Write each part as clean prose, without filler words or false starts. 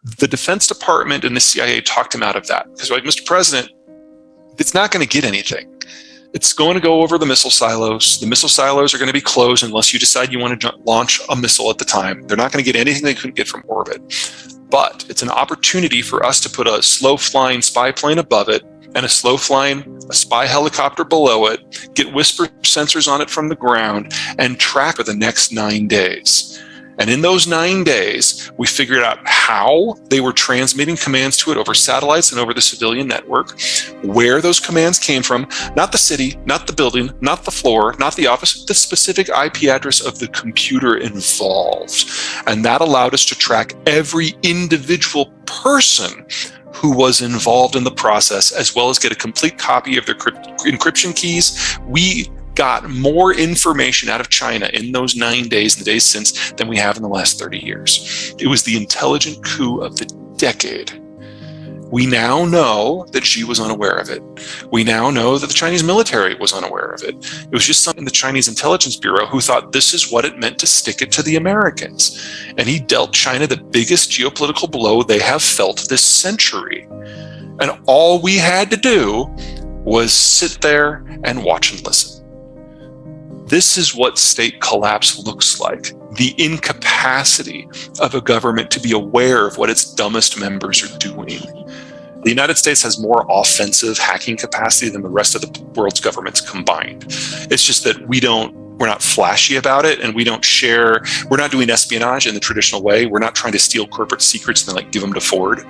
The Defense Department and the CIA talked him out of that because, like, Mr. President, it's not going to get anything. It's going to go over the missile silos. The missile silos are going to be closed unless you decide you want to launch a missile at the time. They're not going to get anything they couldn't get from orbit. But it's an opportunity for us to put a slow-flying spy plane above it and a slow-flying spy helicopter below it, get whisper sensors on it from the ground, and track for the next 9 days. And in those 9 days, we figured out how they were transmitting commands to it over satellites and over the civilian network, where those commands came from, not the city, not the building, not the floor, not the office, the specific IP address of the computer involved. And that allowed us to track every individual person who was involved in the process, as well as get a complete copy of their encryption keys. We got more information out of China in those 9 days and the days since than we have in the last 30 years. It was the intelligent coup of the decade. We now know that Xi was unaware of it. We now know that the Chinese military was unaware of it. It was just something in the Chinese Intelligence Bureau who thought this is what it meant to stick it to the Americans. And he dealt China the biggest geopolitical blow they have felt this century. And all we had to do was sit there and watch and listen. This is what state collapse looks like. The incapacity of a government to be aware of what its dumbest members are doing. The United States has more offensive hacking capacity than the rest of the world's governments combined. It's just that we're not flashy about it, and we don't share. We're not doing espionage in the traditional way. We're not trying to steal corporate secrets and then give them to Ford.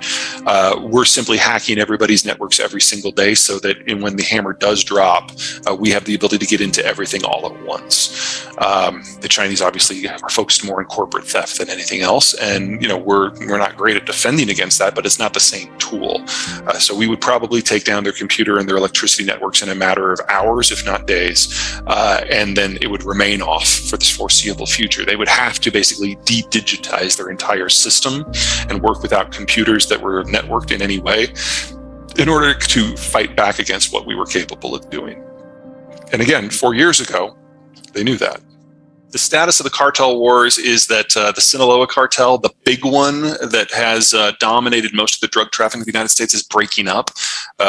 We're simply hacking everybody's networks every single day so that when the hammer does drop, we have the ability to get into everything all at once. The Chinese obviously are focused more on corporate theft than anything else, and we're not great at defending against that, but it's not the same tool. So we would probably take down their computer and their electricity networks in a matter of hours, if not days, and then it would remain off for the foreseeable future. They would have to basically de-digitize their entire system and work without computers that were networked in any way in order to fight back against what we were capable of doing. And again, 4 years ago, they knew that. The status of the cartel wars is that the Sinaloa cartel, the big one that has dominated most of the drug trafficking in the United States, is breaking up.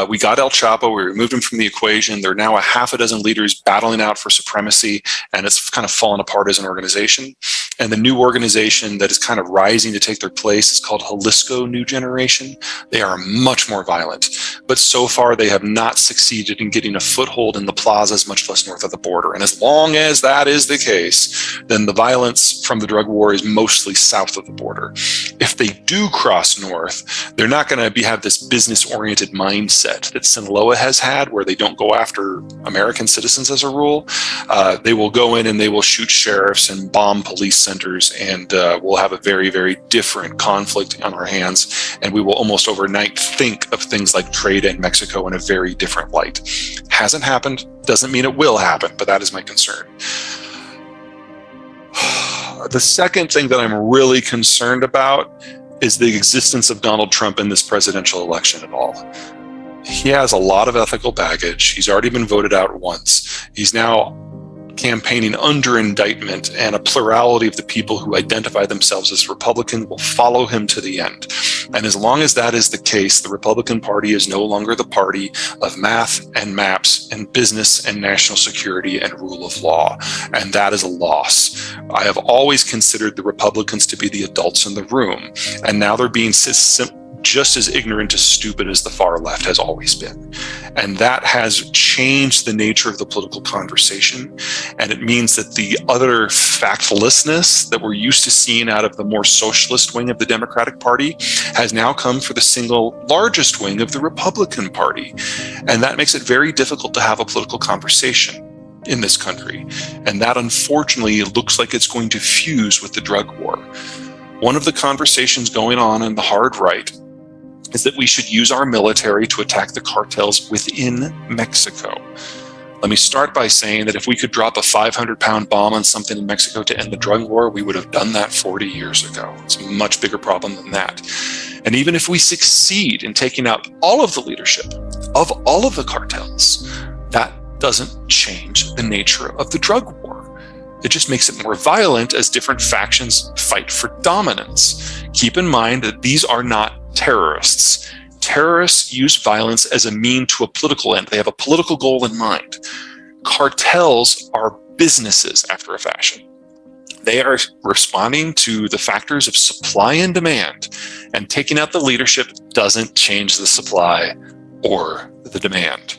We got El Chapo, we removed him from the equation. There are now a half a dozen leaders battling out for supremacy, and it's kind of fallen apart as an organization. And the new organization that is kind of rising to take their place is called Jalisco New Generation. They are much more violent, but so far they have not succeeded in getting a foothold in the plazas, much less north of the border. And as long as that is the case, then the violence from the drug war is mostly south of the border. If they do cross north, they're not going to have this business-oriented mindset that Sinaloa has had, where they don't go after American citizens as a rule. They will go in and they will shoot sheriffs and bomb police centers, and we'll have a very, very different conflict on our hands, and we will almost overnight think of things like trade in Mexico in a very different light. Hasn't happened, doesn't mean it will happen, but that is my concern. The second thing that I'm really concerned about is the existence of Donald Trump in this presidential election at all. He has a lot of ethical baggage. He's already been voted out once. He's now campaigning under indictment, and a plurality of the people who identify themselves as Republican will follow him to the end. And as long as that is the case, the Republican Party is no longer the party of math and maps and business and national security and rule of law. And that is a loss. I have always considered the Republicans to be the adults in the room, and now they're being just as ignorant as stupid as the far left has always been. And that has changed the nature of the political conversation. And it means that the other factlessness that we're used to seeing out of the more socialist wing of the Democratic Party has now come for the single largest wing of the Republican Party. And that makes it very difficult to have a political conversation in this country. And that, unfortunately, looks like it's going to fuse with the drug war. One of the conversations going on in the hard right is that we should use our military to attack the cartels within Mexico. Let me start by saying that if we could drop a 500-pound bomb on something in Mexico to end the drug war, we would have done that 40 years ago. It's a much bigger problem than that. And even if we succeed in taking out all of the leadership of all of the cartels, that doesn't change the nature of the drug war. It just makes it more violent as different factions fight for dominance. Keep in mind that these are not terrorists. Terrorists use violence as a mean to a political end. They have a political goal in mind. Cartels are businesses after a fashion. They are responding to the factors of supply and demand, and taking out the leadership doesn't change the supply or the demand.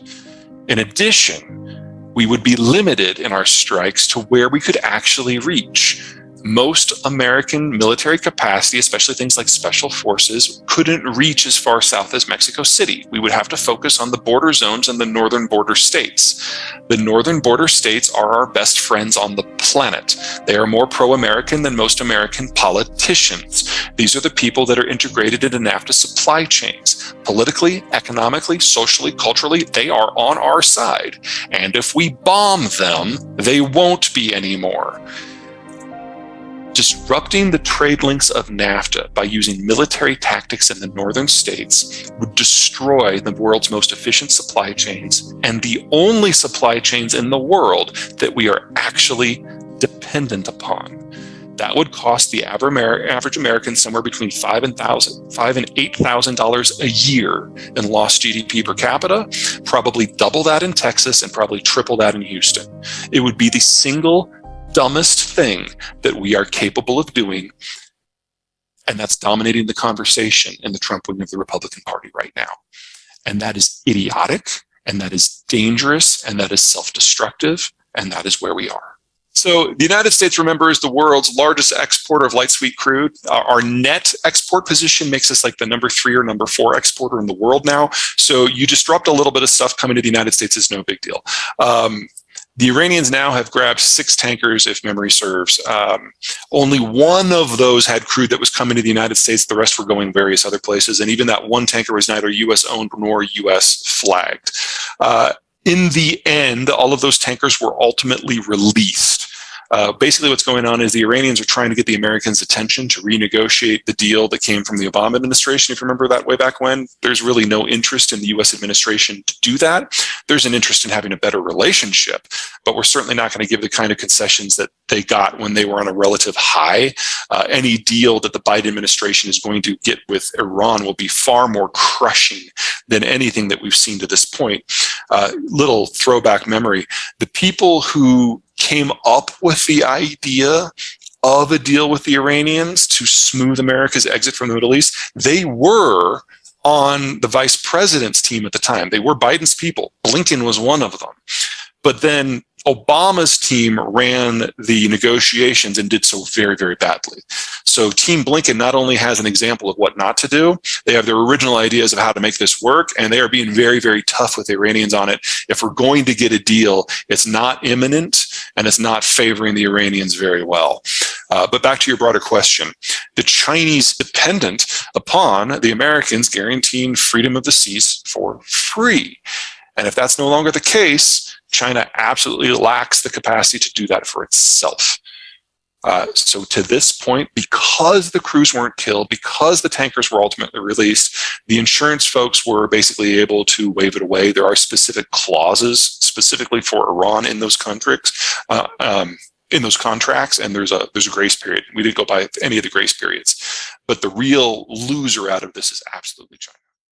In addition, we would be limited in our strikes to where we could actually reach. Most American military capacity, especially things like special forces, couldn't reach as far south as Mexico City. We would have to focus on the border zones and the northern border states. The northern border states are our best friends on the planet. They are more pro-American than most American politicians. These are the people that are integrated into NAFTA supply chains. Politically, economically, socially, culturally, they are on our side. And if we bomb them, they won't be anymore. Disrupting the trade links of NAFTA by using military tactics in the northern states would destroy the world's most efficient supply chains and the only supply chains in the world that we are actually dependent upon. That would cost the average American somewhere between $5,000 and $8,000 a year in lost GDP per capita, probably double that in Texas and probably triple that in Houston. It would be the single dumbest thing that we are capable of doing, and that's dominating the conversation in the Trump wing of the Republican Party right now. And that is idiotic, and that is dangerous, and that is self-destructive, and that is where we are. So the United States, remember, is the world's largest exporter of light sweet crude. Our net export position makes us like the number 3 or number 4 exporter in the world now. So you disrupt a little bit of stuff coming to the United States is no big deal. The Iranians now have grabbed 6 tankers, if memory serves. Only one of those had crude that was coming to the United States. The rest were going various other places. And even that one tanker was neither U.S. owned nor U.S. flagged. In the end, all of those tankers were ultimately released. Basically what's going on is the Iranians are trying to get the Americans' attention to renegotiate the deal that came from the Obama administration. If you remember that way back when, there's really no interest in the U.S. administration to do that. There's an interest in having a better relationship, but we're certainly not going to give the kind of concessions that they got when they were on a relative high. Any deal that the Biden administration is going to get with Iran will be far more crushing than anything that we've seen to this point. Little throwback memory, the people who came up with the idea of a deal with the Iranians to smooth America's exit from the Middle East, they were on the vice president's team at the time. They were Biden's people. Blinken was one of them. But then Obama's team ran the negotiations and did so very, very badly. So Team Blinken not only has an example of what not to do, they have their original ideas of how to make this work, and they are being very, very tough with the Iranians on it. If we're going to get a deal, it's not imminent, and it's not favoring the Iranians very well. But back to your broader question, the Chinese dependent upon the Americans guaranteeing freedom of the seas for free. And if that's no longer the case, China absolutely lacks the capacity to do that for itself. So to this point, because the crews weren't killed, because the tankers were ultimately released, the insurance folks were basically able to wave it away. There are specific clauses specifically for Iran in those contracts, and there's a grace period. We didn't go by any of the grace periods, but the real loser out of this is absolutely China.